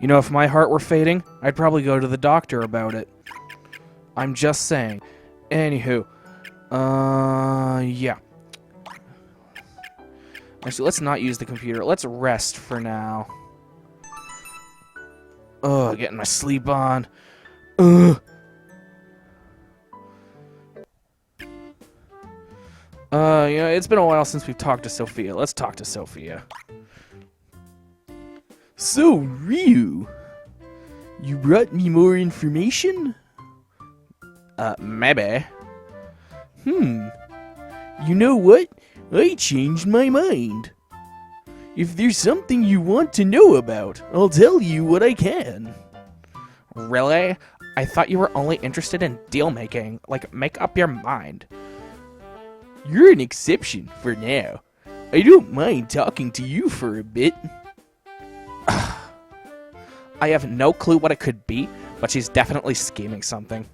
You know, if my heart were fading, I'd probably go to the doctor about it. I'm just saying. Anywho. Yeah. Actually, let's not use the computer. Let's rest for now. Ugh, getting my sleep on. Ugh. It's been a while since we've talked to Sophia. Let's talk to Sophia. So, Ryu, you brought me more information? Maybe. You know what? I changed my mind. If there's something you want to know about, I'll tell you what I can. Really? I thought you were only interested in deal-making. Like, make up your mind. You're an exception for now. I don't mind talking to you for a bit. I have no clue what it could be, but she's definitely scheming something.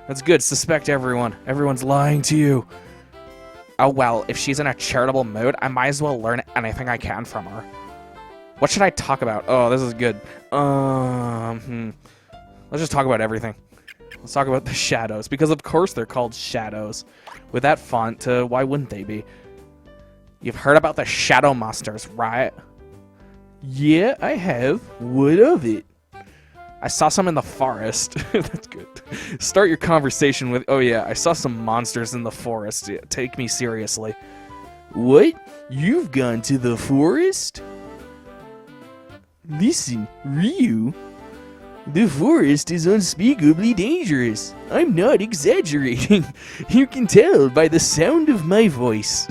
That's good. Suspect everyone. Everyone's lying to you. Oh well, if she's in a charitable mood, I might as well learn anything I can from her. What should I talk about? Oh, this is good. Let's just talk about everything. Let's talk about the shadows, because of course they're called shadows. With that font, why wouldn't they be? You've heard about the shadow monsters, right? Yeah, I have. What of it? I saw some in the forest. That's good. Start your conversation with, oh yeah, I saw some monsters in the forest. Yeah, take me seriously. What? You've gone to the forest? Listen, Ryu. The forest is unspeakably dangerous. I'm not exaggerating. You can tell by the sound of my voice.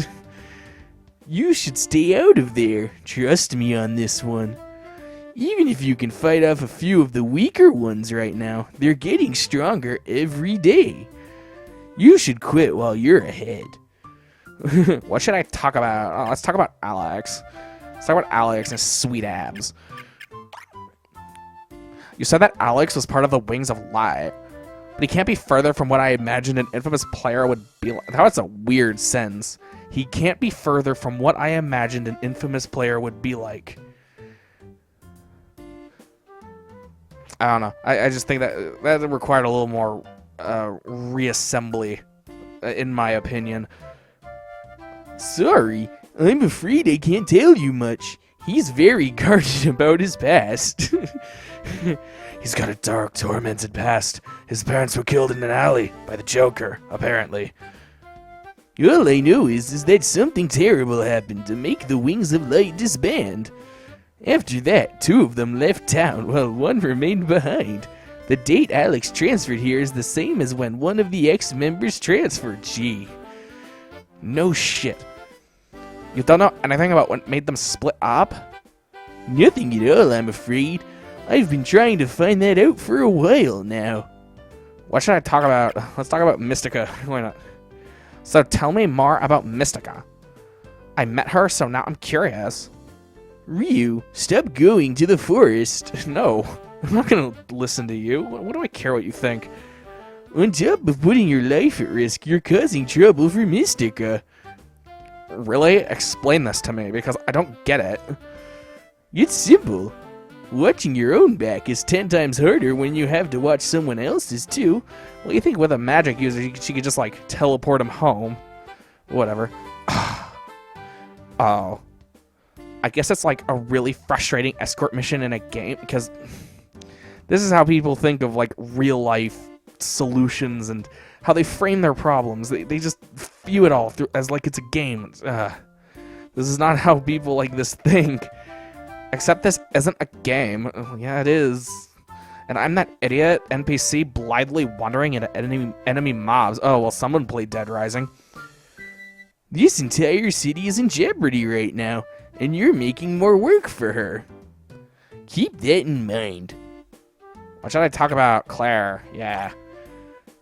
You should stay out of there. Trust me on this one. Even if you can fight off a few of the weaker ones right now, they're getting stronger every day. You should quit while you're ahead. What should I talk about? Oh, let's talk about Alex. Let's talk about Alex and his sweet abs. You said that Alex was part of the Wings of Light, but he can't be further from what I imagined an infamous player would be like. That's a weird sentence. He can't be further from what I imagined an infamous player would be like. I don't know. I just think that required a little more reassembly, in my opinion. Sorry, I'm afraid I can't tell you much. He's very guarded about his past. He's got a dark, tormented past. His parents were killed in an alley by the Joker, apparently. All I know is that something terrible happened to make the Wings of Light disband. After that, 2 of them left town, while 1 remained behind. The date Alex transferred here is the same as when one of the ex-members transferred. Gee. No shit. You don't know anything about what made them split up? Nothing at all, I'm afraid. I've been trying to find that out for a while now. What should I talk about? Let's talk about Mystica. Why not? So tell me more about Mystica. I met her, so now I'm curious. Ryu, stop going to the forest. No, I'm not gonna listen to you. What do I care what you think? On top of putting your life at risk, you're causing trouble for Mystica. Really? Explain this to me, because I don't get it. It's simple. Watching your own back is 10 times harder when you have to watch someone else's too. Well, you think with a magic user, she could just, like, teleport him home. Whatever. Oh. I guess it's, like, a really frustrating escort mission in a game, because this is how people think of, like, real-life solutions and how they frame their problems. They just view it all through as, like, it's a game. This is not how people like this think. Except this isn't a game. Yeah, it is. And I'm that idiot NPC blithely wandering into enemy mobs. Oh, well, someone played Dead Rising. This entire city is in jeopardy right now, and you're making more work for her. Keep that in mind. What should I talk about? Claire. Yeah.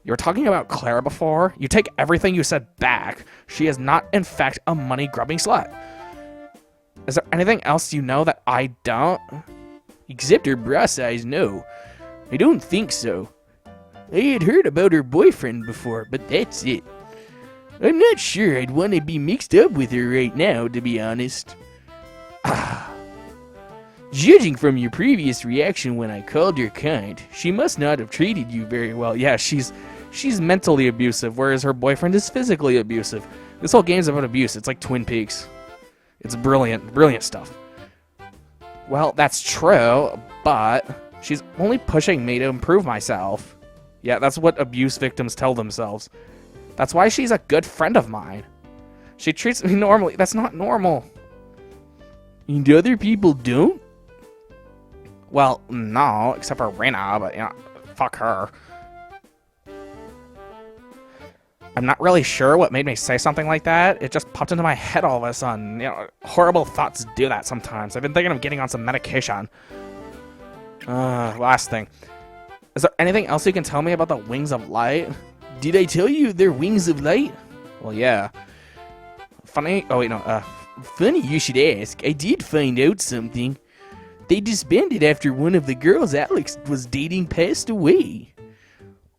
You were talking about Claire before? You take everything you said back. She is not, in fact, a money-grubbing slut. Is there anything else you know that I don't? Except her bra size, no. I don't think so. I had heard about her boyfriend before, but that's it. I'm not sure I'd want to be mixed up with her right now, to be honest. Judging from your previous reaction when I called her kind, she must not have treated you very well. Yeah, she's mentally abusive, whereas her boyfriend is physically abusive. This whole game's about abuse. It's like Twin Peaks. It's brilliant stuff. Well, that's true, but she's only pushing me to improve myself. Yeah, that's what abuse victims tell themselves. That's why she's a good friend of mine. She treats me normally. That's not normal. And other people don't? Well, no, except for Rena, but, you know, fuck her. I'm not really sure what made me say something like that. It just popped into my head all of a sudden. You know, horrible thoughts do that sometimes. I've been thinking of getting on some medication. Last thing. Is there anything else you can tell me about the Wings of Light? Did I tell you they're Wings of Light? Well, yeah. Funny. Oh, wait, no. Funny you should ask. I did find out something. They disbanded after one of the girls Alex was dating passed away.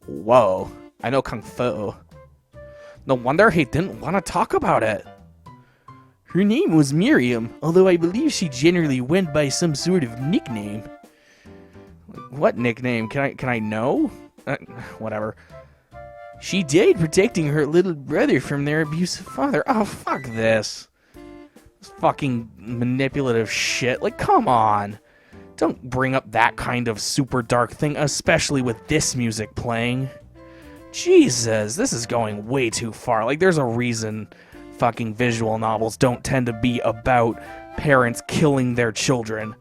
Whoa. I know Kung Fu. No wonder he didn't want to talk about it. Her name was Miriam, although I believe she generally went by some sort of nickname. What nickname? Can I know? Whatever. She died protecting her little brother from their abusive father. Oh, fuck this. This fucking manipulative shit. Like, come on. Don't bring up that kind of super dark thing, especially with this music playing. Jesus, this is going way too far. Like, there's a reason fucking visual novels don't tend to be about parents killing their children.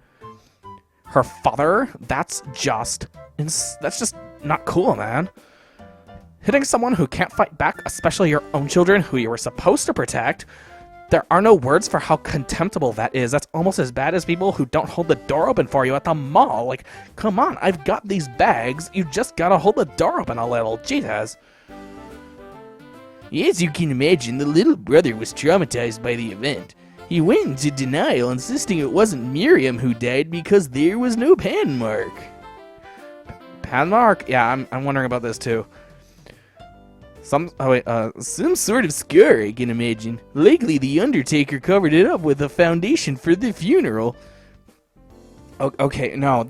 Her father? That's just not cool, man. Hitting someone who can't fight back, especially your own children who you were supposed to protect, there are no words for how contemptible that is. That's almost as bad as people who don't hold the door open for you at the mall. Like, come on, I've got these bags. You just gotta hold the door open a little. Jesus. As you can imagine, the little brother was traumatized by the event. He went into denial, insisting it wasn't Miriam who died because there was no pan mark. Pan mark? Yeah, I'm wondering about this too. Some sort of scar, I can imagine. Likely the Undertaker covered it up with a foundation for the funeral. Okay, no,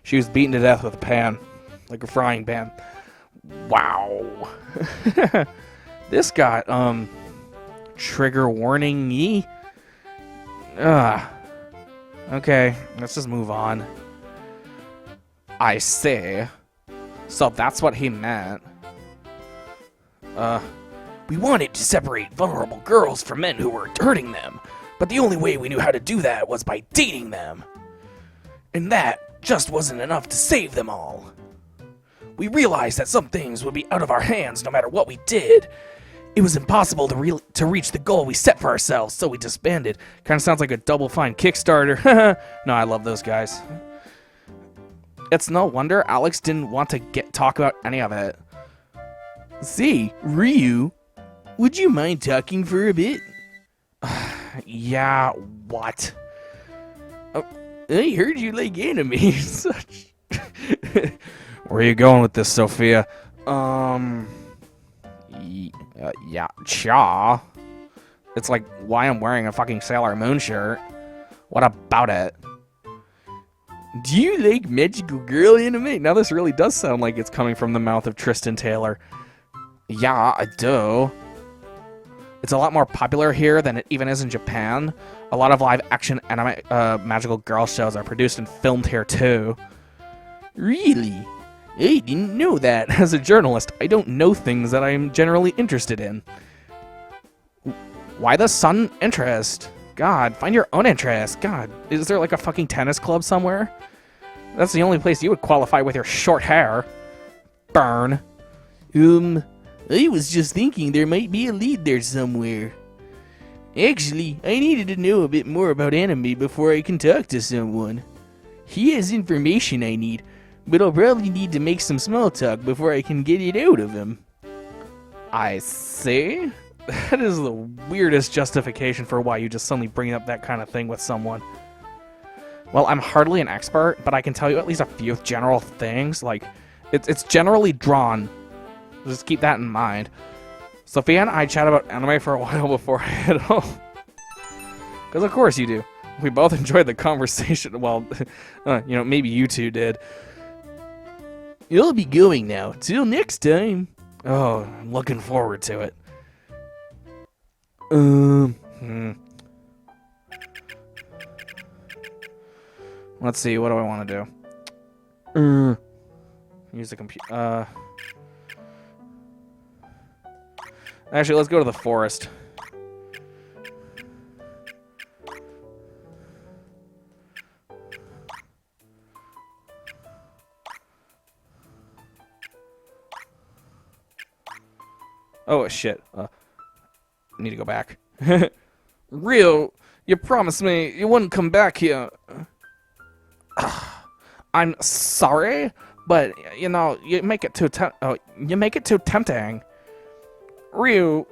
she was beaten to death with a pan. Like a frying pan. Wow. This got, trigger warning-y. Okay, let's just move on. I say. So that's what he meant. We wanted to separate vulnerable girls from men who were hurting them, but the only way we knew how to do that was by dating them. And that just wasn't enough to save them all. We realized that some things would be out of our hands no matter what we did. It was impossible to reach the goal we set for ourselves, so we disbanded. Kind of sounds like a Double Fine Kickstarter. No, I love those guys. It's no wonder Alex didn't want to talk about any of it. Say, Ryu, would you mind talking for a bit? Yeah, what? Oh, I heard you like anime. Where are you going with this, Sophia? Yeah, cha. It's like why I'm wearing a fucking Sailor Moon shirt. What about it? Do you like magical girl anime? Now this really does sound like it's coming from the mouth of Tristan Taylor. Yeah, I do. It's a lot more popular here than it even is in Japan. A lot of live-action anime magical girl shows are produced and filmed here too. Really? I didn't know that. As a journalist, I don't know things that I'm generally interested in. Why the sudden interest? God, find your own interest. God, is there like a fucking tennis club somewhere? That's the only place you would qualify with your short hair. Burn. I was just thinking there might be a lead there somewhere. Actually, I needed to know a bit more about anime before I can talk to someone. He has information I need, but I'll probably need to make some small talk before I can get it out of him. I see. That is the weirdest justification for why you just suddenly bring up that kind of thing with someone. Well, I'm hardly an expert, but I can tell you at least a few general things. Like, it's generally drawn. Just keep that in mind. Sophia and I chat about anime for a while before I head home. Because of course you do. We both enjoyed the conversation. Well, maybe you two did. You'll be going now. Till next time. Oh, I'm looking forward to it. Let's see, what do I want to do? Use the computer. Actually, let's go to the forest. Oh, shit. Need to go back. Rio, you promised me you wouldn't come back here. I'm sorry, but, you make it too tempting. Ryu,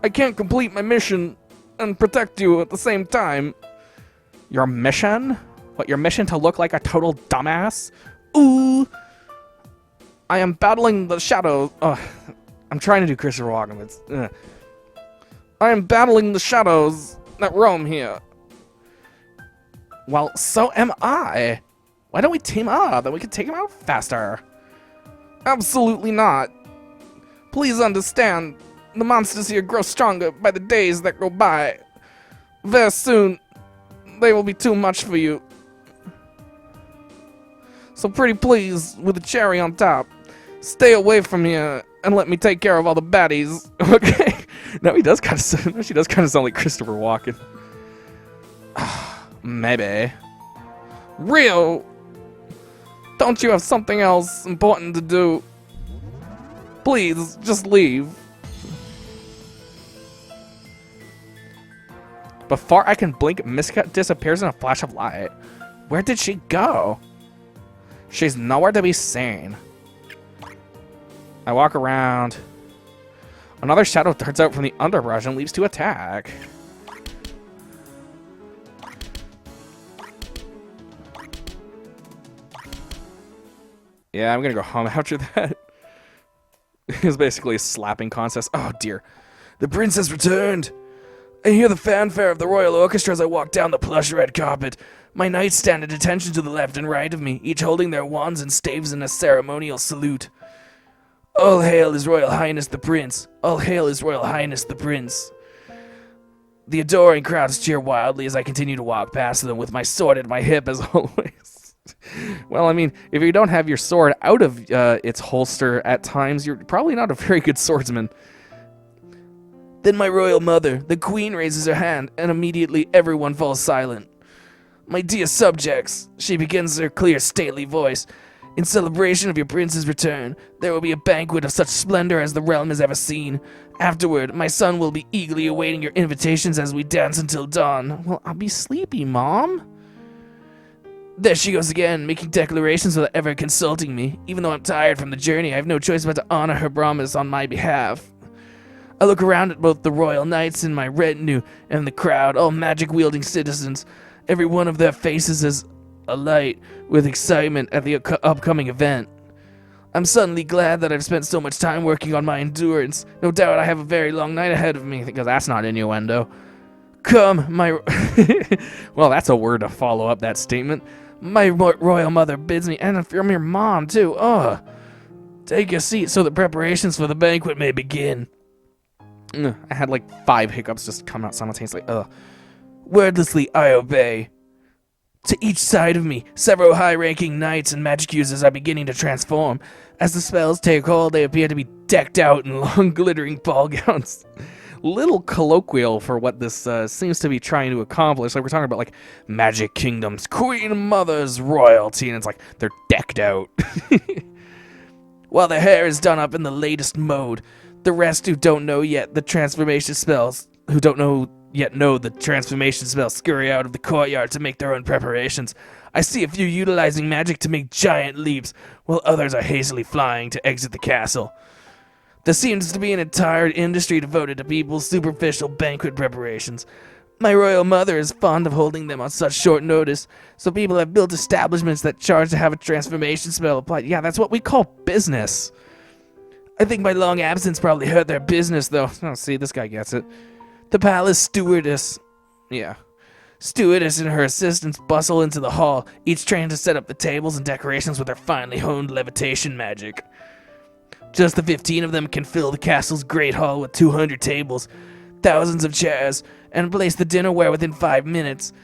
I can't complete my mission and protect you at the same time. Your mission? What, your mission to look like a total dumbass? Ooh! I am battling the shadows. I'm trying to do Christopher Walken. I am battling the shadows that roam here. Well, so am I. Why don't we team up? Then we can take him out faster. Absolutely not. Please understand, the monsters here grow stronger by the days that go by. Very soon, they will be too much for you. So pretty please, with a cherry on top, stay away from here and let me take care of all the baddies. Okay? Now she does kind of sound like Christopher Walken. Maybe. Rio! Don't you have something else important to do? Please, just leave. Before I can blink, Miska disappears in a flash of light. Where did she go? She's nowhere to be seen. I walk around. Another shadow darts out from the underbrush and leaps to attack. Yeah, I'm gonna go home after that. It was basically a slapping contest. Oh dear. The prince has returned. I hear the fanfare of the royal orchestra as I walk down the plush red carpet. My knights stand at attention to the left and right of me, each holding their wands and staves in a ceremonial salute. All hail His Royal Highness the Prince. All hail His Royal Highness the Prince. The adoring crowds cheer wildly as I continue to walk past them with my sword at my hip as always. Well, I mean, if you don't have your sword out of its holster at times, you're probably not a very good swordsman. Then my royal mother, the queen, raises her hand, and immediately everyone falls silent. My dear subjects, she begins her clear, stately voice. In celebration of your prince's return, there will be a banquet of such splendor as the realm has ever seen. Afterward, my son will be eagerly awaiting your invitations as we dance until dawn. Well, I'll be sleepy, Mom. There she goes again, making declarations without ever consulting me. Even though I'm tired from the journey, I have no choice but to honor her promise on my behalf. I look around at both the royal knights in my retinue and the crowd, all magic-wielding citizens. Every one of their faces is alight with excitement at the upcoming event. I'm suddenly glad that I've spent so much time working on my endurance. No doubt I have a very long night ahead of me, because that's not innuendo. Come, my... Well, that's a word to follow up that statement. My royal mother bids me, and I'm your mom, too. Take a seat so the preparations for the banquet may begin. I had like 5 hiccups just come out simultaneously. Wordlessly, I obey. To each side of me, several high-ranking knights and magic users are beginning to transform. As the spells take hold, they appear to be decked out in long, glittering ball gowns. Little colloquial for what this seems to be trying to accomplish. Like, we're talking about, like, Magic Kingdom's Queen Mother's royalty, and it's like, they're decked out. While their hair is done up in the latest mode, the rest who don't know yet the transformation spells, know the transformation spells scurry out of the courtyard to make their own preparations. I see a few utilizing magic to make giant leaps, while others are hastily flying to exit the castle. There seems to be an entire industry devoted to people's superficial banquet preparations. My royal mother is fond of holding them on such short notice, so people have built establishments that charge to have a transformation spell applied. Yeah, that's what we call business. I think my long absence probably hurt their business, though. Oh, see, this guy gets it. The palace stewardess. Yeah. Stewardess and her assistants bustle into the hall, each trained to set up the tables and decorations with their finely honed levitation magic. Just the 15 of them can fill the castle's great hall with 200 tables, thousands of chairs, and place the dinnerware within 5 minutes.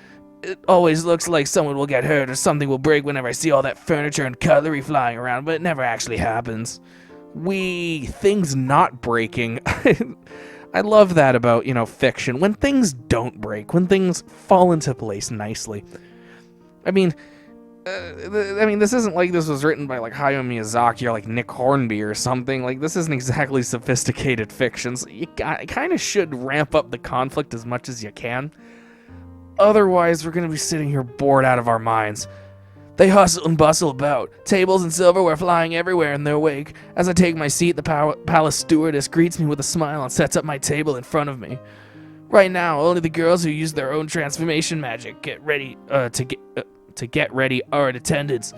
It always looks like someone will get hurt or something will break whenever I see all that furniture and cutlery flying around, but it never actually happens. Things not breaking. I love that about, fiction. When things don't break, when things fall into place nicely. I mean, this isn't like this was written by, like, Hayao Miyazaki or, like, Nick Hornby or something. Like, this isn't exactly sophisticated fiction, so you kind of should ramp up the conflict as much as you can. Otherwise, we're going to be sitting here bored out of our minds. They hustle and bustle about, tables and silverware flying everywhere in their wake. As I take my seat, the palace stewardess greets me with a smile and sets up my table in front of me. Right now, only the girls who use their own transformation magic get ready are in attendance.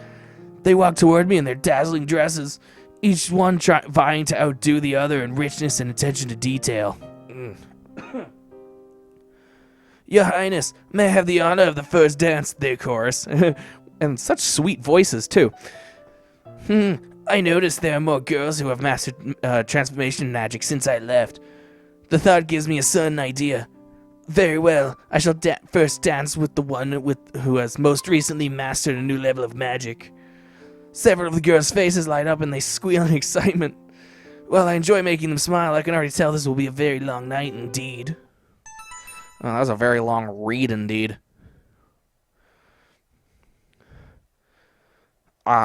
They walk toward me in their dazzling dresses, each one vying to outdo the other in richness and attention to detail. Your Highness, may I have the honor of the first dance, they chorus. And such sweet voices, too. I noticed there are more girls who have mastered transformation magic since I left. The thought gives me a sudden idea. Very well, I shall first dance with the one who has most recently mastered a new level of magic. Several of the girls' faces light up and they squeal in excitement. While I enjoy making them smile, I can already tell this will be a very long night indeed. Oh, that was a very long read indeed.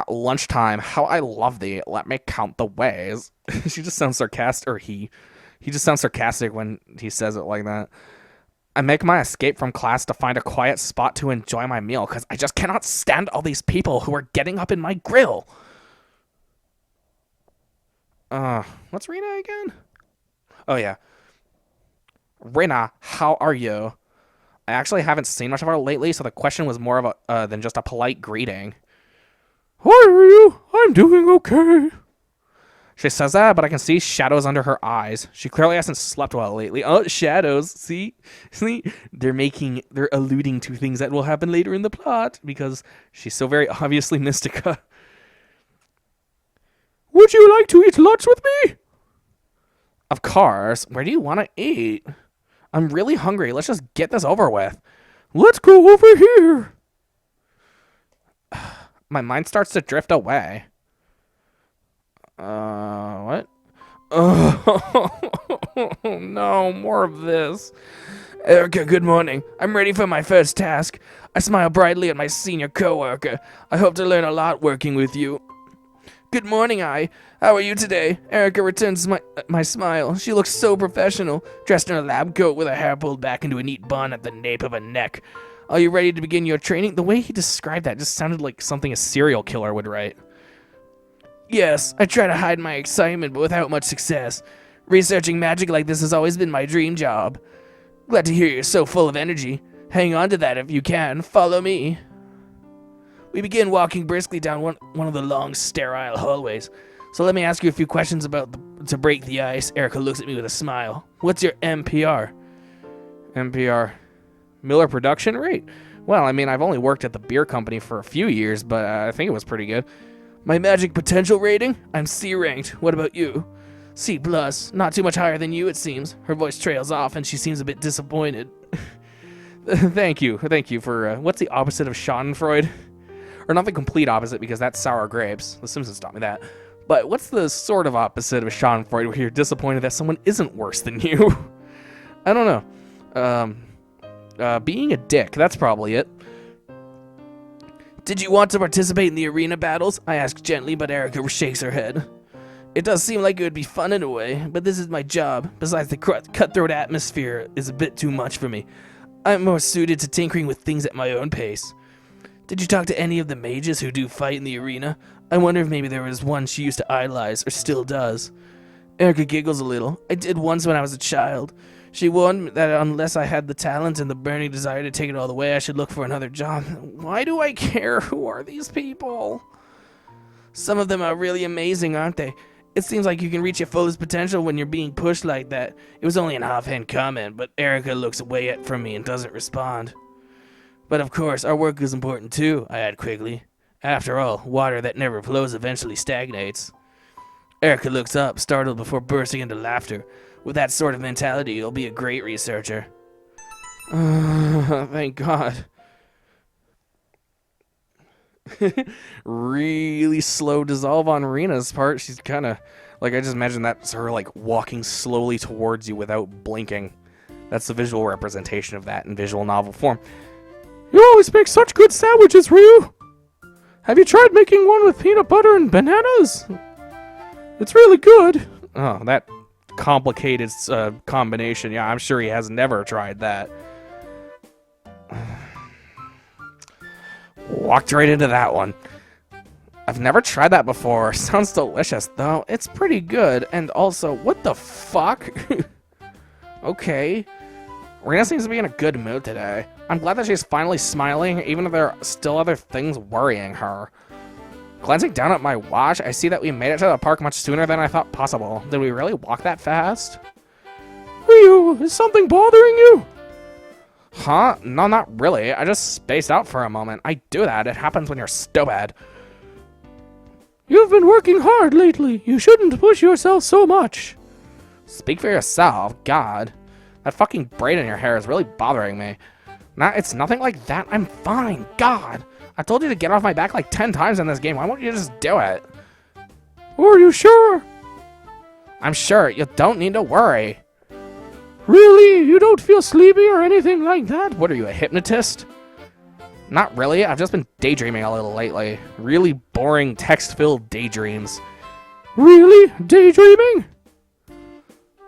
Lunchtime. How I love thee. Let me count the ways. She just sounds sarcastic, or he just sounds sarcastic when he says it like that. I make my escape from class to find a quiet spot to enjoy my meal, because I just cannot stand all these people who are getting up in my grill. What's Rena again? Oh, yeah. Rena, how are you? I actually haven't seen much of her lately, so the question was more of a than just a polite greeting. How are you? I'm doing okay. She says that, but I can see shadows under her eyes. She clearly hasn't slept well lately. Oh, shadows. See? They're alluding to things that will happen later in the plot, because she's so very obviously Mystica. Would you like to eat lunch with me? Of course. Where do you want to eat? I'm really hungry. Let's just get this over with. Let's go over here. My mind starts to drift away. What? Oh, no, more of this. Erica, good morning. I'm ready for my first task. I smile brightly at my senior coworker. I hope to learn a lot working with you. Good morning, How are you today? Erica returns my smile. She looks so professional, dressed in a lab coat with her hair pulled back into a neat bun at the nape of her neck. Are you ready to begin your training? The way he described that just sounded like something a serial killer would write. Yes, I try to hide my excitement, but without much success. Researching magic like this has always been my dream job. Glad to hear you're so full of energy. Hang on to that if you can. Follow me. We begin walking briskly down one of the long, sterile hallways. So let me ask you a few questions to break the ice. Erica looks at me with a smile. What's your MPR? MPR. Miller production rate? Well, I mean, I've only worked at the beer company for a few years, but I think it was pretty good. My magic potential rating? I'm C ranked. What about you? C+. Not too much higher than you, it seems. Her voice trails off, and she seems a bit disappointed. Thank you for, what's the opposite of schadenfreude? Or not the complete opposite, because that's sour grapes. The Simpsons taught me that. But what's the sort of opposite of schadenfreude where you're disappointed that someone isn't worse than you? I don't know. Being a dick, that's probably it. Did you want to participate in the arena battles? I asked gently, but Erica shakes her head. It does seem like it would be fun in a way, but this is my job. Besides, the cutthroat atmosphere is a bit too much for me. I'm more suited to tinkering with things at my own pace. Did you talk to any of the mages who do fight in the arena? I wonder if maybe there was one she used to idolize, or still does. Erica giggles a little. I did once when I was a child. She warned me that unless I had the talent and the burning desire to take it all the way, I should look for another job. Why do I care? Who are these people? Some of them are really amazing, aren't they? It seems like you can reach your fullest potential when you're being pushed like that. It was only an offhand comment, but Erica looks away from me and doesn't respond. But of course, our work is important too, I add quickly. After all, water that never flows eventually stagnates. Erica looks up, startled before bursting into laughter. With that sort of mentality, you'll be a great researcher. Thank God. Really slow dissolve on Rena's part. She's kind of, like, I just imagine that's her, like, walking slowly towards you without blinking. That's the visual representation of that in visual novel form. You always make such good sandwiches, Ryu! Have you tried making one with peanut butter and bananas? It's really good. Oh, that complicated combination. Yeah, I'm sure he has never tried that. Walked right into that one. I've never tried that before. Sounds delicious, though. It's pretty good. And also, what the fuck? Okay. Rena seems to be in a good mood today. I'm glad that she's finally smiling, even if there are still other things worrying her. Glancing down at my watch, I see that we made it to the park much sooner than I thought possible. Did we really walk that fast? Ryu, is something bothering you? Huh? No, not really. I just spaced out for a moment. I do that. It happens when you're stupid. You've been working hard lately. You shouldn't push yourself so much. Speak for yourself. God. That fucking braid in your hair is really bothering me. Nah, it's nothing like that. I'm fine. God. I told you to get off my back like 10 times in this game. Why won't you just do it? Are you sure? I'm sure. You don't need to worry. Really? You don't feel sleepy or anything like that? What are you, a hypnotist? Not really. I've just been daydreaming a little lately. Really boring text-filled daydreams. Really? Daydreaming?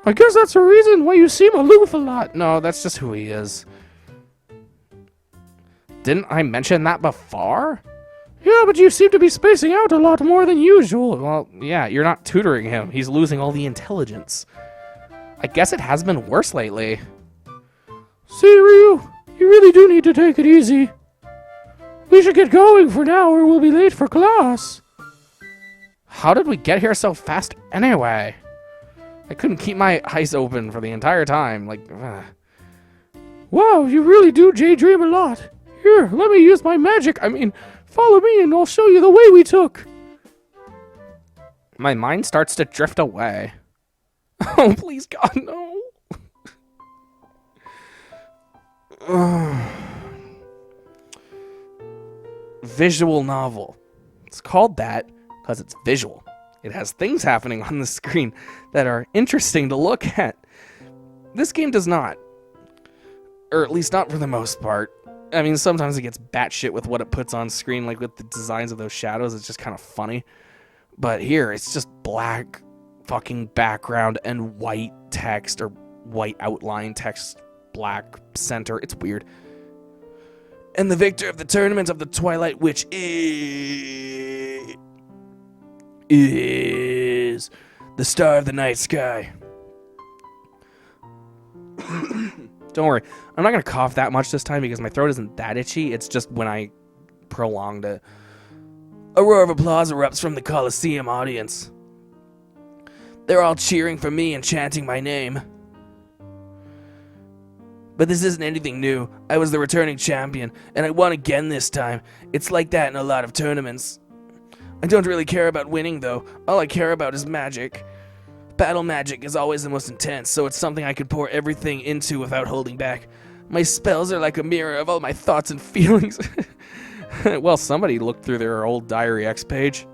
I guess that's a reason why you seem aloof a lot. No, that's just who he is. Didn't I mention that before? Yeah, but you seem to be spacing out a lot more than usual. Well, yeah, you're not tutoring him. He's losing all the intelligence. I guess it has been worse lately. See, Ryu, you really do need to take it easy. We should get going for now or we'll be late for class. How did we get here so fast anyway? I couldn't keep my eyes open for the entire time. Like, wow, you really do daydream a lot. Here, let me use my magic. I mean, follow me and I'll show you the way we took. My mind starts to drift away. Oh, please, God, no. Visual novel. It's called that because it's visual. It has things happening on the screen that are interesting to look at. This game does not. Or at least not for the most part. I mean, sometimes it gets batshit with what it puts on screen, like with the designs of those shadows. It's just kind of funny. But here, it's just black fucking background and white text, or white outline text, black center. It's weird. And the victor of the tournament of the Twilight Witch is the star of the night sky. Don't worry, I'm not going to cough that much this time because my throat isn't that itchy. It's just when I prolonged it. A roar of applause erupts from the Coliseum audience. They're all cheering for me and chanting my name. But this isn't anything new. I was the returning champion, and I won again this time. It's like that in a lot of tournaments. I don't really care about winning, though. All I care about is magic. Battle magic is always the most intense, so it's something I could pour everything into without holding back. My spells are like a mirror of all my thoughts and feelings. Well, somebody looked through their old Diary X page.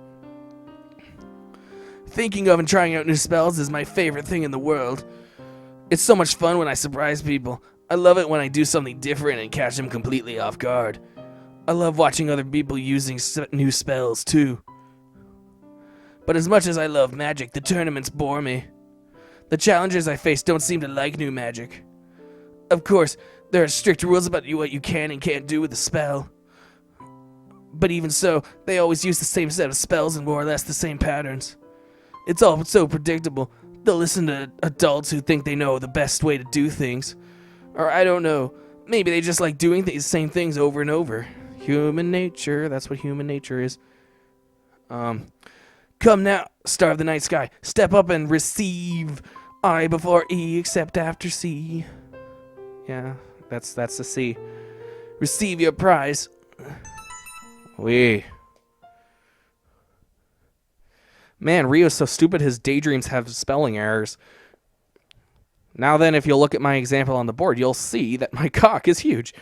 Thinking of and trying out new spells is my favorite thing in the world. It's so much fun when I surprise people. I love it when I do something different and catch them completely off guard. I love watching other people using new spells, too. But as much as I love magic, the tournaments bore me. The challengers I face don't seem to like new magic. Of course, there are strict rules about what you can and can't do with a spell. But even so, they always use the same set of spells and more or less the same patterns. It's all so predictable. They'll listen to adults who think they know the best way to do things. Or I don't know, maybe they just like doing the same things over and over. Human nature, that's what human nature is. Come now, star of the night sky, step up and receive. I before E, except after C. Yeah, that's the C. Receive your prize. Man, Rio's so stupid his daydreams have spelling errors. Now then, if you'll look at my example on the board, you'll see that my cock is huge.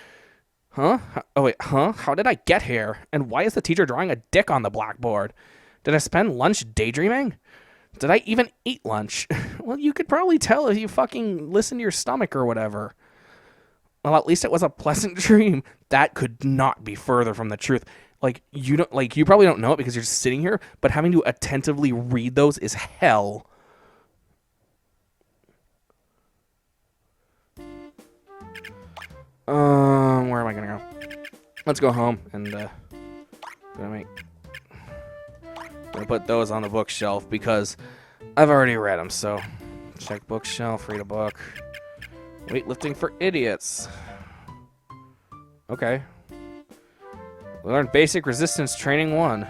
Huh? Oh wait, huh? How did I get here? And why is the teacher drawing a dick on the blackboard? Did I spend lunch daydreaming? Did I even eat lunch? Well, you could probably tell if you fucking listen to your stomach or whatever. Well, at least it was a pleasant dream. That could not be further from the truth. You probably don't know it because you're just sitting here, but having to attentively read those is hell. Where am I gonna go? Let's go home and gonna put those on the bookshelf because I've already read them. So check bookshelf, read a book. Weightlifting for idiots. Okay. We learned basic resistance training 1.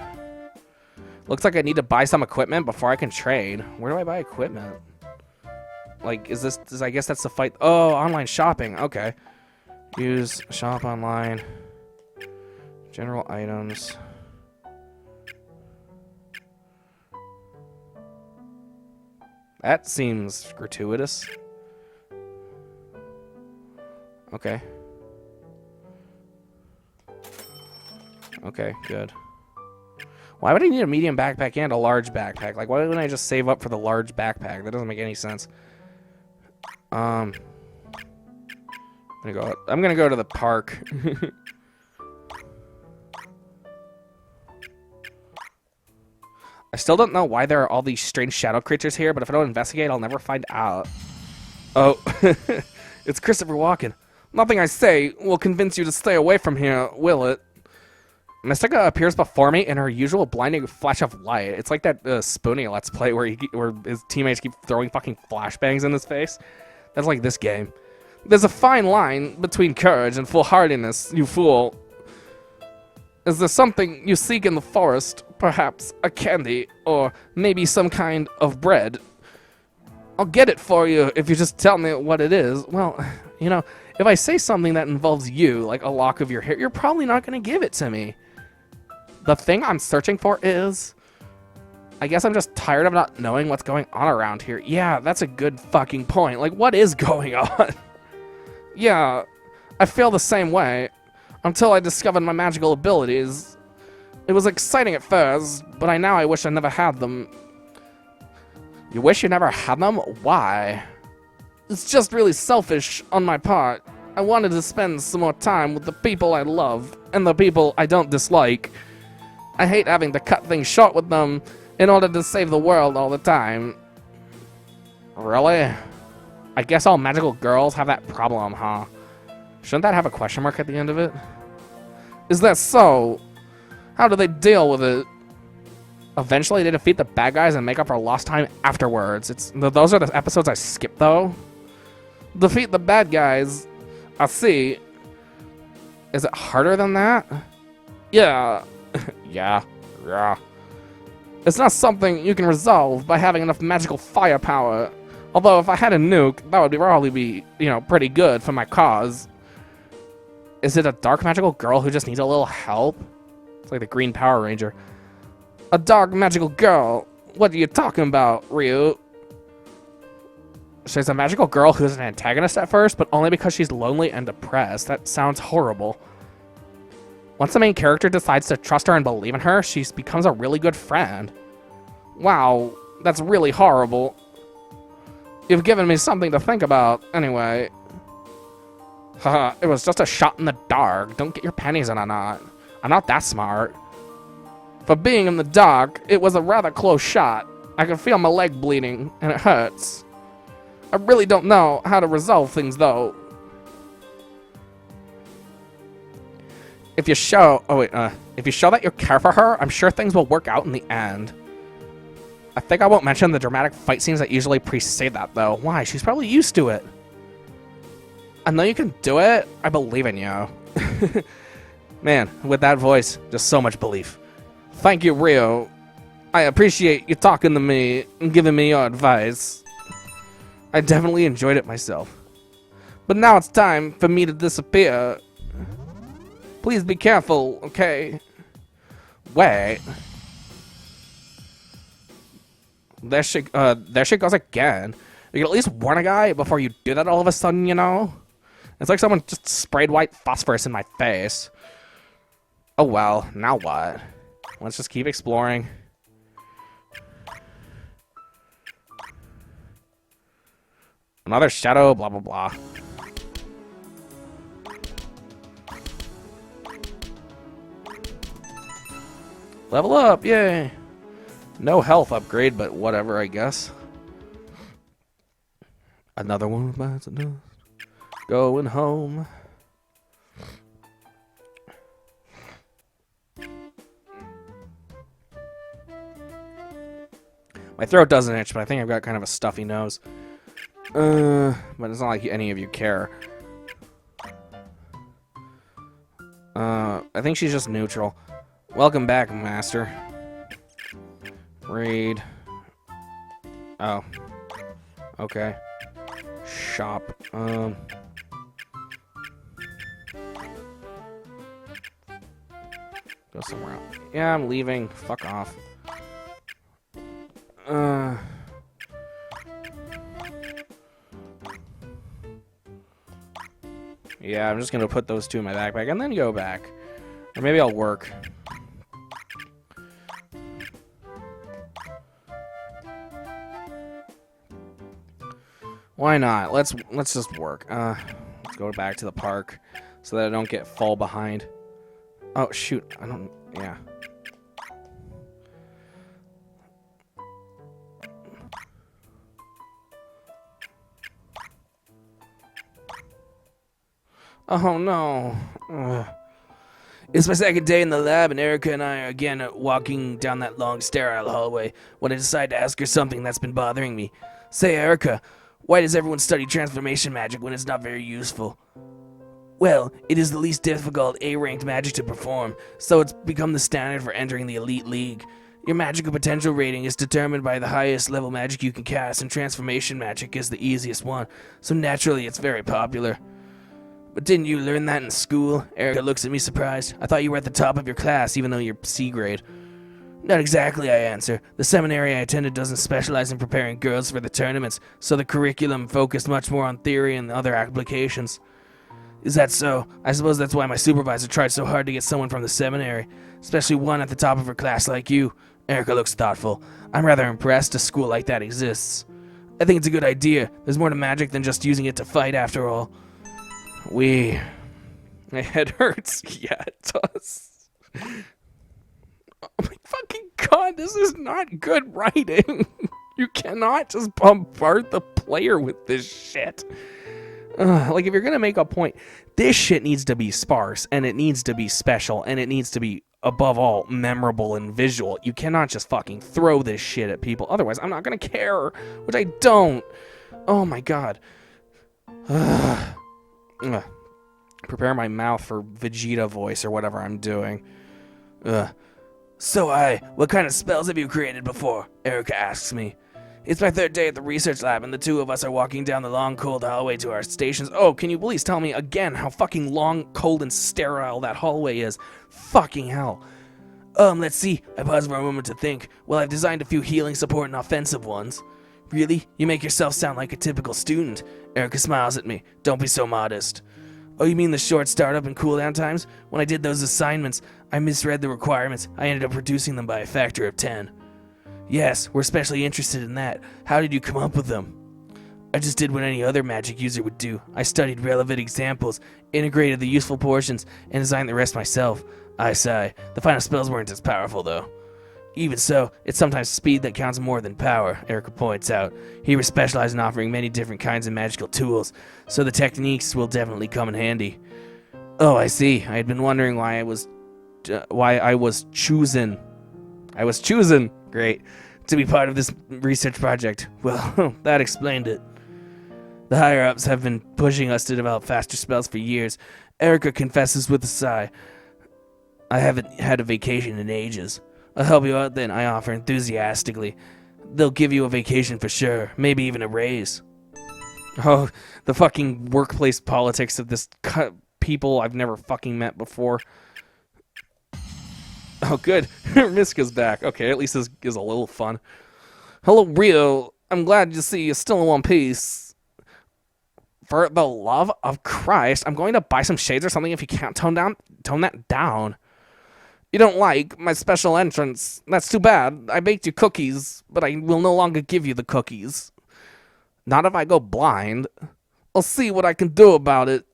Looks like I need to buy some equipment before I can trade. Where do I buy equipment? I guess that's the fight. Oh, online shopping. Okay. Use shop online. General items. That seems gratuitous. Okay. Okay, good. Why would I need a medium backpack and a large backpack? Why wouldn't I just save up for the large backpack? That doesn't make any sense. I'm gonna go to the park. I still don't know why there are all these strange shadow creatures here, but if I don't investigate, I'll never find out. Oh, it's Christopher Walken. Nothing I say will convince you to stay away from here, will it? Mystica appears before me in her usual blinding flash of light. It's like that Spoonie Let's Play where his teammates keep throwing fucking flashbangs in his face. That's like this game. There's a fine line between courage and foolhardiness, you fool. Is there something you seek in the forest? Perhaps a candy, or maybe some kind of bread? I'll get it for you if you just tell me what it is. Well, you know, if I say something that involves you, like a lock of your hair, you're probably not going to give it to me. The thing I'm searching for is... I guess I'm just tired of not knowing what's going on around here. Yeah, that's a good fucking point. What is going on? Yeah, I feel the same way. Until I discovered my magical abilities. It was exciting at first, but I wish I never had them. You wish you never had them? Why? It's just really selfish on my part. I wanted to spend some more time with the people I love, and the people I don't dislike. I hate having to cut things short with them in order to save the world all the time. Really? I guess all magical girls have that problem, huh? Shouldn't that have a question mark at the end of it? Is that so? How do they deal with it? Eventually they defeat the bad guys and make up for lost time afterwards. Those are the episodes I skipped, though. Defeat the bad guys. I see. Is it harder than that? Yeah. Yeah. It's not something you can resolve by having enough magical firepower. Although if I had a nuke, that would probably be, pretty good for my cause. Is it a dark magical girl who just needs a little help? It's like the Green Power Ranger. A dark magical girl? What are you talking about, Ryu? She's a magical girl who's an antagonist at first, but only because she's lonely and depressed. That sounds horrible. Once the main character decides to trust her and believe in her, she becomes a really good friend. Wow, that's really horrible. You've given me something to think about, anyway. Haha, it was just a shot in the dark. Don't get your panties in a knot. I'm not that smart. For being in the dark, it was a rather close shot. I can feel my leg bleeding, and it hurts. I really don't know how to resolve things, though. If you show that you care for her, I'm sure things will work out in the end. I think I won't mention the dramatic fight scenes that usually precede that, though. Why? She's probably used to it. I know you can do it. I believe in you. Man, with that voice, just so much belief. Thank you, Rio. I appreciate you talking to me and giving me your advice. I definitely enjoyed it myself. But now it's time for me to disappear. Please be careful, okay? Wait. There she goes again. You can at least warn a guy before you do that all of a sudden, you know? It's like someone just sprayed white phosphorus in my face. Oh well, now what? Let's just keep exploring. Another shadow, blah blah blah. Level up, yay! No health upgrade, but whatever, I guess. Another one of my dust. Going home. My throat doesn't itch, but I think I've got kind of a stuffy nose. But it's not like any of you care. I think she's just neutral. Welcome back, Master. Raid. Oh. Okay. Shop. Go somewhere else. Yeah, I'm leaving. Fuck off. Yeah, I'm just gonna put those two in my backpack and then go back. Or maybe I'll work. Why not? Let's just work. Let's go back to the park so that I don't get fall behind. Oh shoot, I don't. Yeah. Oh no. Ugh. It's my second day in the lab, and Erica and I are again walking down that long, sterile hallway when I decide to ask her something that's been bothering me. Say, Erica, why does everyone study transformation magic when it's not very useful? Well, it is the least difficult A-ranked magic to perform, so it's become the standard for entering the elite league. Your magical potential rating is determined by the highest level magic you can cast, and transformation magic is the easiest one, so naturally it's very popular. But didn't you learn that in school? Erica looks at me surprised. I thought you were at the top of your class, even though you're C grade. Not exactly, I answer. The seminary I attended doesn't specialize in preparing girls for the tournaments, so the curriculum focused much more on theory and other applications. Is that so? I suppose that's why my supervisor tried so hard to get someone from the seminary, especially one at the top of her class like you. Erica looks thoughtful. I'm rather impressed a school like that exists. I think it's a good idea. There's more to magic than just using it to fight, after all. My head hurts. Yeah, it does. Oh my fucking god, this is not good writing. You cannot just bombard the player with this shit. Like, if you're gonna make a point, this shit needs to be sparse, and it needs to be special, and it needs to be, above all, memorable and visual. You cannot just fucking throw this shit at people, otherwise I'm not gonna care, which I don't. Oh my god. Prepare my mouth for Vegeta voice or whatever I'm doing. So what kind of spells have you created before? Erica asks me. It's my third day at the research lab, and the two of us are walking down the long, cold hallway to our stations. Oh, can you please tell me again how fucking long, cold, and sterile that hallway is? Fucking hell. Let's see. I pause for a moment to think. Well, I've designed a few healing, support, and offensive ones. Really? You make yourself sound like a typical student. Erica smiles at me. Don't be so modest. Oh, you mean the short startup and cooldown times? When I did those assignments, I misread the requirements. I ended up reducing them by a factor of 10. Yes, we're especially interested in that. How did you come up with them? I just did what any other magic user would do. I studied relevant examples, integrated the useful portions, and designed the rest myself. I sigh. The final spells weren't as powerful, though. Even so, it's sometimes speed that counts more than power, Erica points out. Here we specialize in offering many different kinds of magical tools, so the techniques will definitely come in handy. Oh, I see. I had been wondering why I was chosen. Great. To be part of this research project. Well, that explained it. The higher-ups have been pushing us to develop faster spells for years. Erica confesses with a sigh. I haven't had a vacation in ages. I'll help you out then, I offer enthusiastically. They'll give you a vacation for sure, maybe even a raise. Oh, the fucking workplace politics of this people I've never fucking met before. Oh, good. Miska's back. Okay, at least this is a little fun. Hello, Rio. I'm glad to see you still in one piece. For the love of Christ, I'm going to buy some shades or something if you can't tone that down. You don't like my special entrance. That's too bad. I baked you cookies, but I will no longer give you the cookies. Not if I go blind. I'll see what I can do about it.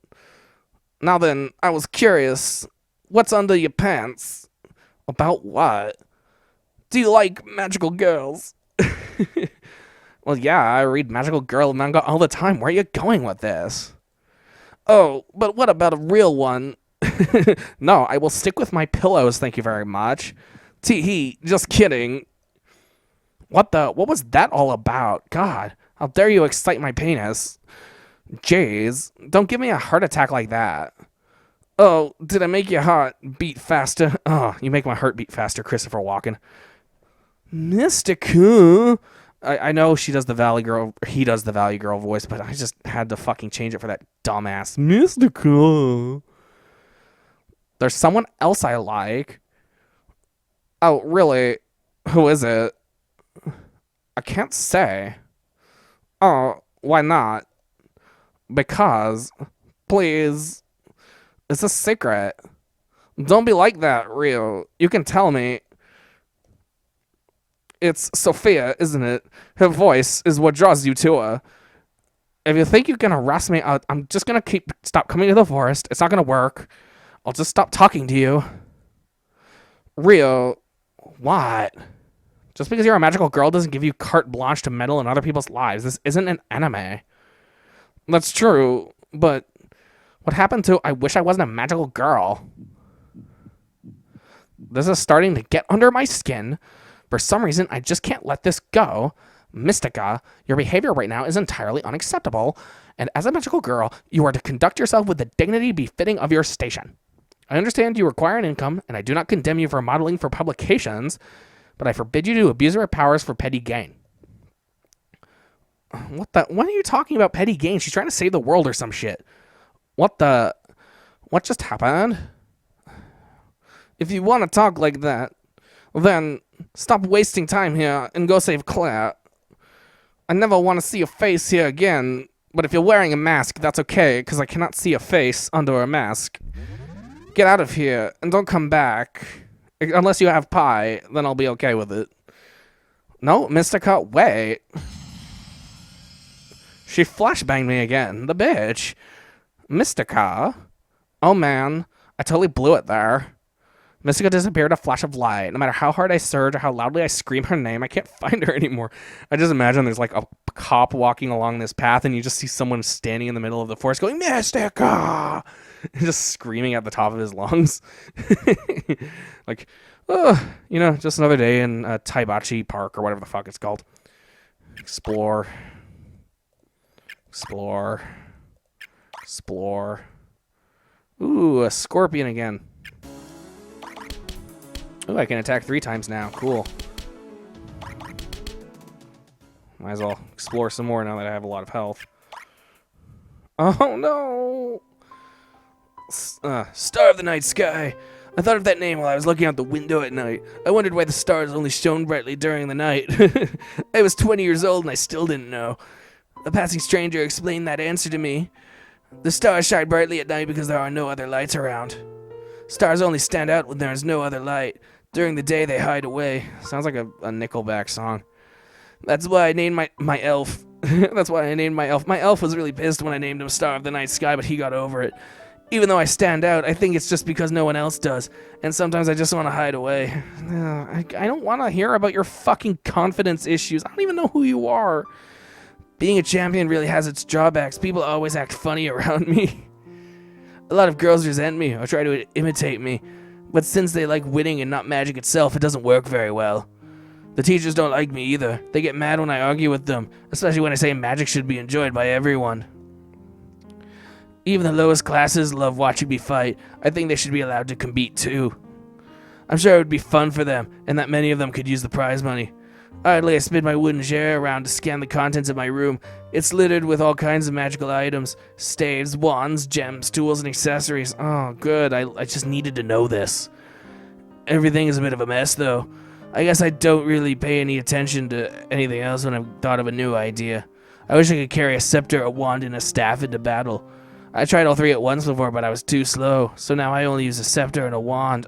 Now then, I was curious. What's under your pants? About what? Do you like magical girls? Well, yeah, I read magical girl manga all the time. Where are you going with this? Oh, but what about a real one? No, I will stick with my pillows, thank you very much. Tee-hee, just kidding. What was that all about? God, how dare you excite my penis? Jeez, don't give me a heart attack like that. Oh, did I make your heart beat faster? Oh, you make my heart beat faster, Christopher Walken. Mystica. I know she does the Valley Girl, or he does the Valley Girl voice, but I just had to fucking change it for that dumbass. Mystica. There's someone else I like. Oh, really? Who is it? I can't say. Oh, why not? Because, please, it's a secret. Don't be like that, Rio. You can tell me. It's Sophia, isn't it? Her voice is what draws you to her. If you think you can harass me, I'm just gonna stop coming to the forest. It's not gonna work. I'll just stop talking to you. Rio, what? Just because you're a magical girl doesn't give you carte blanche to meddle in other people's lives. This isn't an anime. That's true, but what happened to I wish I wasn't a magical girl? This is starting to get under my skin. For some reason, I just can't let this go. Mystica, your behavior right now is entirely unacceptable, and as a magical girl, you are to conduct yourself with the dignity befitting of your station. I understand you require an income, and I do not condemn you for modeling for publications, but I forbid you to abuse your powers for petty gain. What are you talking about petty gain? She's trying to save the world or some shit. What just happened? If you want to talk like that, then stop wasting time here and go save Claire. I never want to see your face here again, but if you're wearing a mask, that's okay, because I cannot see a face under a mask. Get out of here, and don't come back. Unless you have pie, then I'll be okay with it. No, Mystica, wait. She flashbanged me again, the bitch. Mystica? Oh man, I totally blew it there. Mystica disappeared in a flash of light. No matter how hard I surge or how loudly I scream her name, I can't find her anymore. I just imagine there's like a cop walking along this path and you just see someone standing in the middle of the forest going, Mystica! And just screaming at the top of his lungs. Like, just another day in Taibachi Park or whatever the fuck it's called. Explore. Ooh, a scorpion again. Ooh, I can attack 3 times now. Cool. Might as well explore some more now that I have a lot of health. Oh, no! Star of the night sky. I thought of that name while I was looking out the window at night. I wondered why the stars only shone brightly during the night. I was 20 years old and I still didn't know. A passing stranger explained that answer to me. The stars shine brightly at night because there are no other lights around. Stars only stand out when there is no other light. During the day, they hide away. Sounds like a Nickelback song. That's why I named my elf. That's why I named my elf. My elf was really pissed when I named him Star of the Night Sky, but he got over it. Even though I stand out, I think it's just because no one else does. And sometimes I just want to hide away. I don't want to hear about your fucking confidence issues. I don't even know who you are. Being a champion really has its drawbacks. People always act funny around me. A lot of girls resent me or try to imitate me. But since they like winning and not magic itself, it doesn't work very well. The teachers don't like me either. They get mad when I argue with them, especially when I say magic should be enjoyed by everyone. Even the lowest classes love watching me fight. I think they should be allowed to compete too. I'm sure it would be fun for them, and that many of them could use the prize money. Idly, I spin my wooden chair around to scan the contents of my room. It's littered with all kinds of magical items. Staves, wands, gems, tools, and accessories. Oh, good. I just needed to know this. Everything is a bit of a mess, though. I guess I don't really pay any attention to anything else when I've thought of a new idea. I wish I could carry a scepter, a wand, and a staff into battle. I tried all three at once before, but I was too slow. So now I only use a scepter and a wand.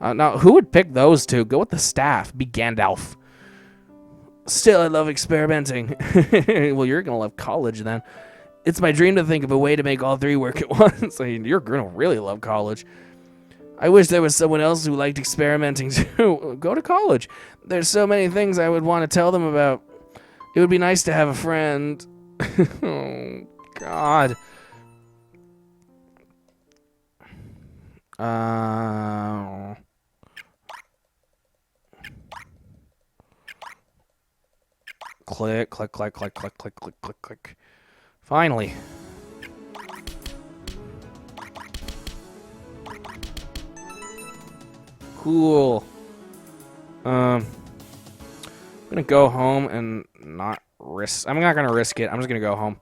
Now, who would pick those two? Go with the staff. Be Gandalf. Still, I love experimenting. Well, you're going to love college then. It's my dream to think of a way to make all three work at once. I mean, you're going to really love college. I wish there was someone else who liked experimenting too. Go to college. There's so many things I would want to tell them about. It would be nice to have a friend. Oh, God. Click, click, click, click, click, click, click, click, click. Finally. Cool. I'm gonna go home and not risk. I'm not gonna risk it. I'm just gonna go home.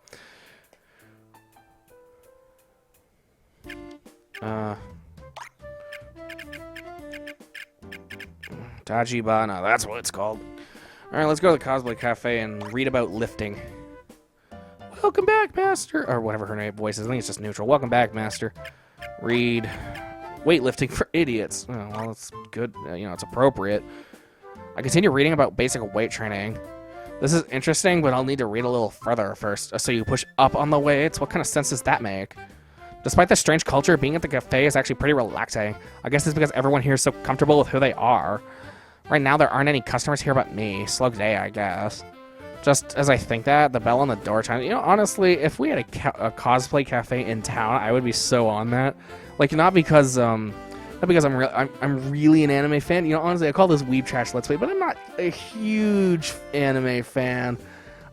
Tajibana, that's what it's called. Alright, let's go to the Cosplay Cafe and read about lifting. Welcome back, Master. Or whatever her name voice is. I think it's just neutral. Welcome back, Master. Read weightlifting for idiots. Oh, well, it's good. It's appropriate. I continue reading about basic weight training. This is interesting, but I'll need to read a little further first. So you push up on the weights? What kind of sense does that make? Despite the strange culture, being at the cafe is actually pretty relaxing. I guess it's because everyone here is so comfortable with who they are. Right now, there aren't any customers here but me. Slow day, I guess. Just as I think that, the bell on the door chimes. Honestly, if we had a cosplay cafe in town, I would be so on that. Like, not because I'm really an anime fan. Honestly, I call this Weeb Trash Let's Play, but I'm not a huge anime fan.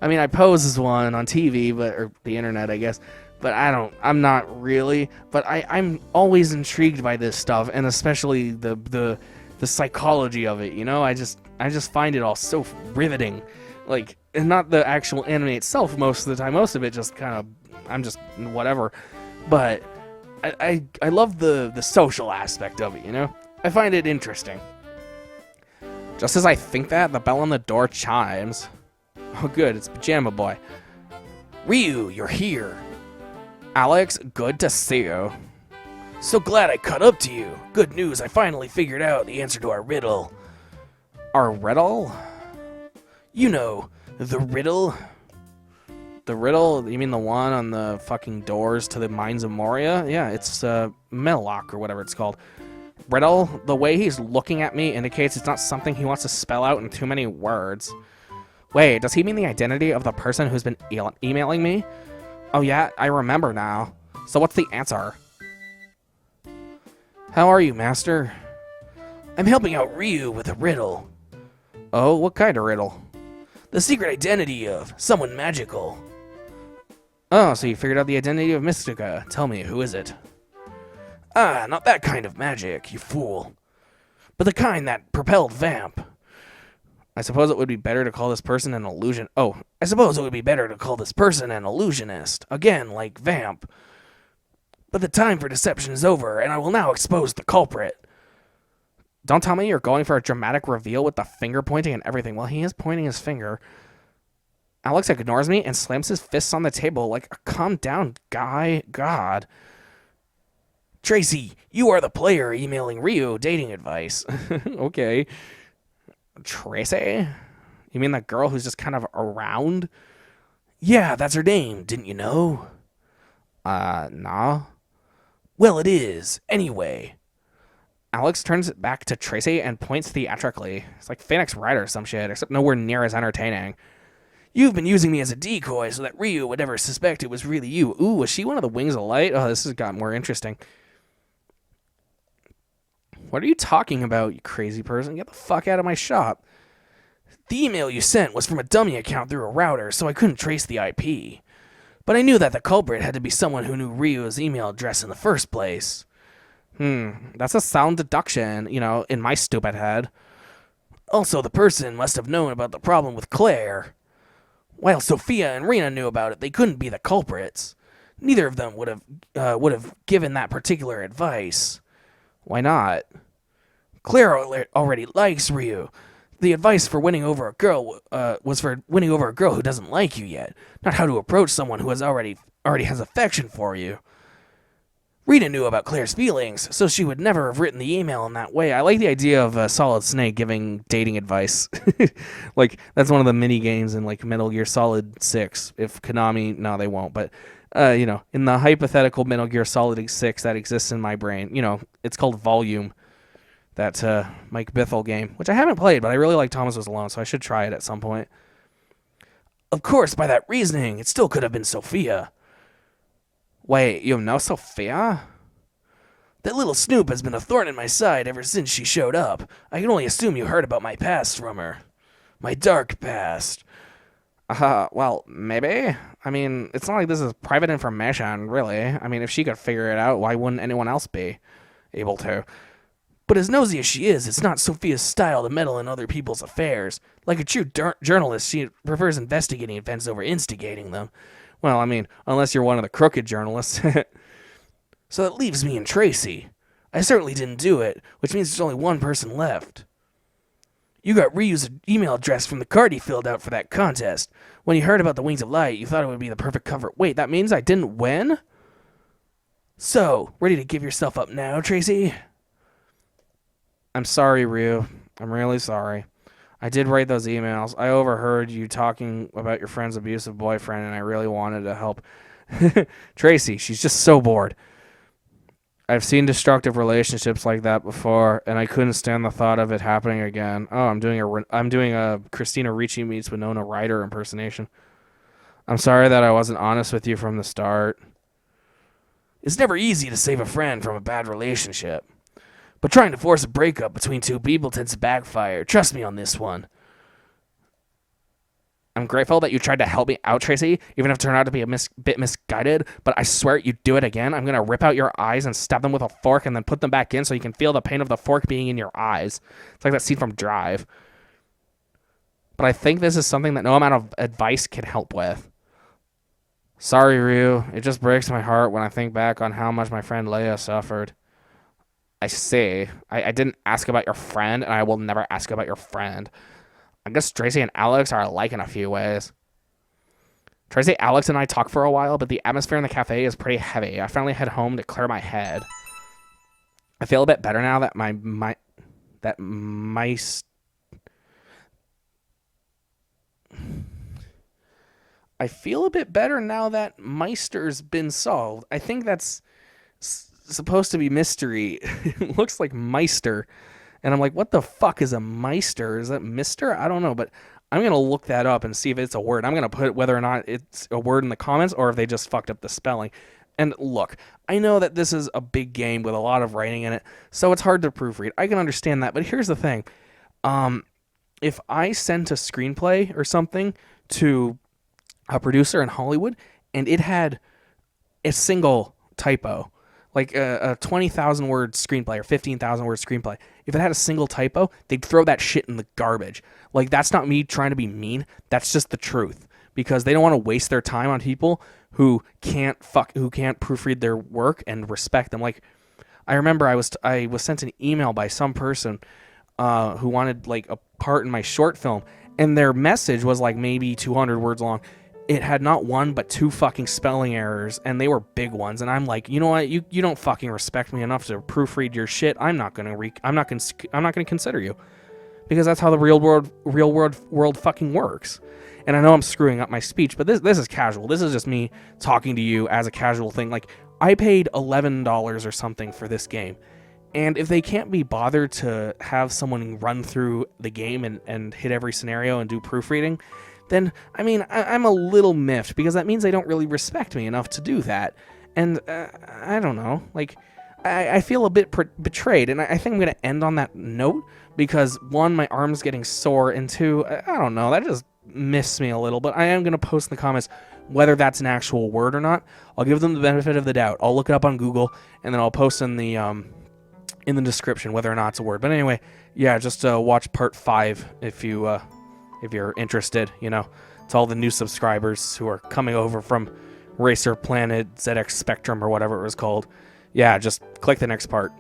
I mean, I pose as one on TV, or the internet, I guess. But I'm not really. But I'm always intrigued by this stuff, and especially the psychology of it. I just find it all so riveting. Like, and not the actual anime itself most of the time. Most of it just kind of, I'm just whatever. But I love the social aspect of it, I find it interesting. Just as I think that, the bell on the door chimes. Oh good, it's Pajama Boy. Ryu, you're here. Alex, good to see you. So glad I caught up to you. Good news, I finally figured out the answer to our riddle. Our riddle? The riddle. The riddle? You mean the one on the fucking doors to the Mines of Moria? Yeah, it's Mellock or whatever it's called. Riddle? The way he's looking at me indicates it's not something he wants to spell out in too many words. Wait, does he mean the identity of the person who's been emailing me? Oh yeah, I remember now. So what's the answer? How are you, Master? I'm helping out Ryu with a riddle. Oh, what kind of riddle? The secret identity of someone magical. Oh, so you figured out the identity of Mystica. Tell me, who is it? Ah, not that kind of magic, you fool. But the kind that propelled Vamp. I suppose it would be better to call this person an illusion. Oh, I suppose it would be better to call this person an illusionist. Again, like Vamp. But the time for deception is over, and I will now expose the culprit. Don't tell me you're going for a dramatic reveal with the finger pointing and everything. Well, he is pointing his finger. Alex ignores me and slams his fists on the table like a calm down guy. God. Tracy, you are the player emailing Ryu dating advice. Okay. Tracy? You mean that girl who's just kind of around? Yeah, that's her name. Didn't you know? Nah. Well, it is. Anyway. Alex turns it back to Tracy and points theatrically. It's like Phoenix Wright or some shit, except nowhere near as entertaining. You've been using me as a decoy so that Ryu would never suspect it was really you. Ooh, was she one of the Wings of Light? Oh, this has got more interesting. What are you talking about, you crazy person? Get the fuck out of my shop. The email you sent was from a dummy account through a router, so I couldn't trace the IP. But I knew that the culprit had to be someone who knew Ryu's email address in the first place. That's a sound deduction, in my stupid head. Also, the person must have known about the problem with Claire. While Sophia and Rena knew about it, they couldn't be the culprits. Neither of them would have given that particular advice. Why not? Claire already likes Ryu. The advice for winning over a girl was for winning over a girl who doesn't like you yet, not how to approach someone who already has affection for you. Rita knew about Claire's feelings, so she would never have written the email in that way. I like the idea of Solid Snake giving dating advice. Like, that's one of the mini games in, like, Metal Gear Solid 6. If Konami, no, they won't, but, in the hypothetical Metal Gear Solid 6 that exists in my brain, it's called Volume, that Mike Bithell game, which I haven't played, but I really like Thomas Was Alone, so I should try it at some point. Of course, by that reasoning, it still could have been Sophia. Wait, you know Sophia? That little snoop has been a thorn in my side ever since she showed up. I can only assume you heard about my past from her. My dark past. Well, maybe. I mean, it's not like this is private information, really. I mean, if she could figure it out, why wouldn't anyone else be able to? But as nosy as she is, it's not Sophia's style to meddle in other people's affairs. Like a true journalist, she prefers investigating events over instigating them. Well, I mean, unless you're one of the crooked journalists. So that leaves me and Tracy. I certainly didn't do it, which means there's only one person left. You got Ryu's email address from the card he filled out for that contest. When you heard about the Wings of Light, you thought it would be the perfect cover. Wait, that means I didn't win? So, ready to give yourself up now, Tracy? I'm sorry, Ryu. I'm really sorry. I did write those emails. I overheard you talking about your friend's abusive boyfriend, and I really wanted to help. Tracy, she's just so bored. I've seen destructive relationships like that before, and I couldn't stand the thought of it happening again. Oh, I'm doing a Christina Ricci meets Winona Ryder impersonation. I'm sorry that I wasn't honest with you from the start. It's never easy to save a friend from a bad relationship. But trying to force a breakup between two people tends to backfire. Trust me on this one. I'm grateful that you tried to help me out, Tracy, even if it turned out to be a bit misguided, but I swear you do it again, I'm going to rip out your eyes and stab them with a fork and then put them back in so you can feel the pain of the fork being in your eyes. It's like that scene from Drive. But I think this is something that no amount of advice can help with. Sorry, Ryu. It just breaks my heart when I think back on how much my friend Leia suffered. I see. I didn't ask about your friend, and I will never ask about your friend. I guess Tracy and Alex are alike in a few ways. Tracy, Alex, and I talk for a while, but the atmosphere in the cafe is pretty heavy. I finally head home to clear my head. I feel a bit better now that I feel a bit better now that Meister's been solved. I think that's supposed to be mystery. It looks like Meister. And I'm like, what the fuck is a myster? Is that mister? I don't know, but I'm going to look that up and see if it's a word. I'm going to put whether or not it's a word in the comments or if they just fucked up the spelling. And look, I know that this is a big game with a lot of writing in it, so it's hard to proofread. I can understand that, but here's the thing. If I sent a screenplay or something to a producer in Hollywood and it had a single typo, like a 20,000 word screenplay or 15,000 word screenplay, if it had a single typo, they'd throw that shit in the garbage. Like, that's not me trying to be mean. That's just the truth, because they don't want to waste their time on people who can't proofread their work and respect them. Like, I remember I was sent an email by some person who wanted like a part in my short film, and their message was like maybe 200 words long. It had not one but two fucking spelling errors, and they were big ones. And I'm like, you know what? You don't fucking respect me enough to proofread your shit. I'm not gonna consider you, because that's how the real world fucking works. And I know I'm screwing up my speech, but this is casual. This is just me talking to you as a casual thing. Like, I paid $11 or something for this game, and if they can't be bothered to have someone run through the game and hit every scenario and do proofreading, then, I mean, I'm a little miffed, because that means they don't really respect me enough to do that. And I don't know, like, I feel a bit betrayed, and I think I'm going to end on that note, because one, my arm's getting sore, and two, I don't know, that just missed me a little. But I am going to post in the comments whether that's an actual word or not. I'll give them the benefit of the doubt. I'll look it up on Google, and then I'll post in the in the description whether or not it's a word. But anyway, yeah, just watch part 5 if you're interested. You know, it's all the new subscribers who are coming over from Racer Planet ZX Spectrum or whatever it was called. Yeah, just click the next part.